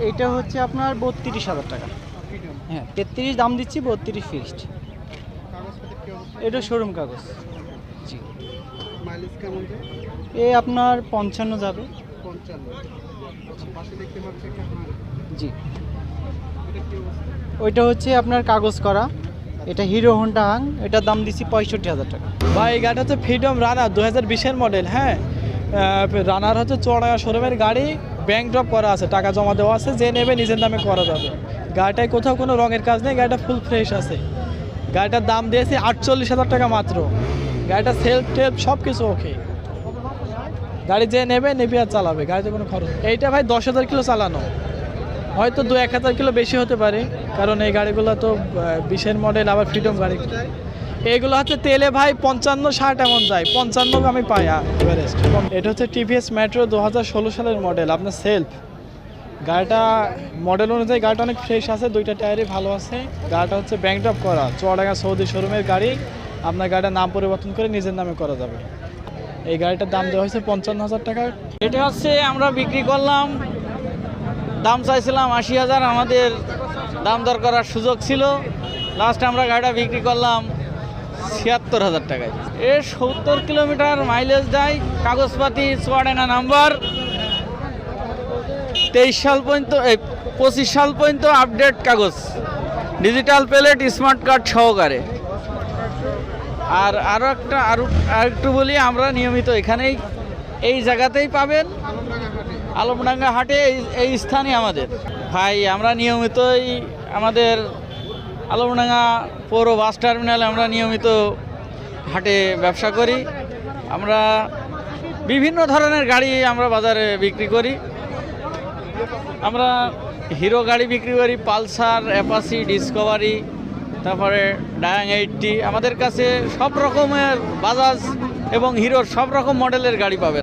এইটা হচ্ছে আপনার 32,000 টাকা। হ্যাঁ, 33 দাম দিচ্ছি, 32 ফিক্সড। এটা শোরুম কাগজ। জি। মাইলেজ কেমন যায়? আপনার 55 যাবে। 55। পাশে দেখতে পাচ্ছি একটা হাঁড়ি। জি। এটা কি অবস্থা? ওইটা হচ্ছে আপনার কাগজ করা। এটা হিরো হোন্ডা হাং, এটার দাম দিচ্ছি 65,000 টাকা। ভাই এই গাড়িটা হচ্ছে ফ্রিডম রানার 2020-এর মডেল। হ্যাঁ, রানার হচ্ছে চড়া শোরুমের গাড়ি, ব্যাংক ড্রপ করা আছে, টাকা জমা দেওয়া আছে, যে নেবে নিজের নামে করা যাবে। গাড়িটায় কোথাও কোনো রঙের কাজ নেই, গাড়িটা ফুল ফ্রেশ আছে। গাড়িটার দাম দিয়েছি 48,000 টাকা মাত্র। গাড়িটা সেলফ টেলফ সব কিছু ওকে। গাড়ি যে নেবে আর চালাবে, গাড়িতে কোনো খরচ। এইটা ভাই 10,000 কিলো চালানো, হয়তো 2-1,000 কিলো বেশি হতে পারে, কারণ এই গাড়িগুলো তো 20-এর মডেল, আবার ফ্রিডম গাড়ি। এইগুলো হচ্ছে তেলে ভাই 55-60 এমন যায়, 55 আমি পাই এভারেস্ট। এটা হচ্ছে টিভিএস মেট্রো 2016 সালের মডেল, আপনার সেলফ। গাড়িটা মডেল অনুযায়ী গাড়িটা অনেক ফ্রেশ আছে, দুইটা টায়ারই ভালো আছে। গাড়িটা হচ্ছে ব্যাংক ড্রপ করা, চুয়াডাঙ্গা সৌদি শোরুমের গাড়ি। আপনার গাড়িটার নাম পরিবর্তন করে নিজের নামে করা যাবে। এই গাড়িটার দাম দেওয়া হয়েছে 55,000 টাকা। এটা হচ্ছে আমরা বিক্রি করলাম, দাম চাইছিলাম 80,000, আমাদের দাম দর করার সুযোগ ছিল। লাস্ট আমরা গাড়িটা বিক্রি করলাম 76,000 টাকায়। 70 কিলোমিটার মাইলেজ দেয়, কাগজপাতি চুয়াডাঙ্গা নাম্বার, 23 সাল পর্যন্ত 25 সাল পর্যন্ত আপডেট কাগজ, ডিজিটাল প্লেট, স্মার্ট কার্ড সহকারে। আর আরেকটু বলি, আমরা নিয়মিত এখানেই এই জায়গাতেই পাবেন, আলমডাঙ্গা হাটে, এই স্থানই আমাদের। ভাই আমরা নিয়মিতই আমাদের আলমডাঙ্গা পৌর বাস টার্মিনালে আমরা নিয়মিত হাটে ব্যবসা করি। আমরা বিভিন্ন ধরনের গাড়ি আমরা বাজারে বিক্রি করি। আমরা হিরো গাড়ি বিক্রি করি, পালসার, অ্যাপাচি, ডিসকভারি, তারপরে ডায়াং 80। আমাদের কাছে সব রকমের বাজাজ এবং হিরোর সব রকম মডেলের গাড়ি পাবেন।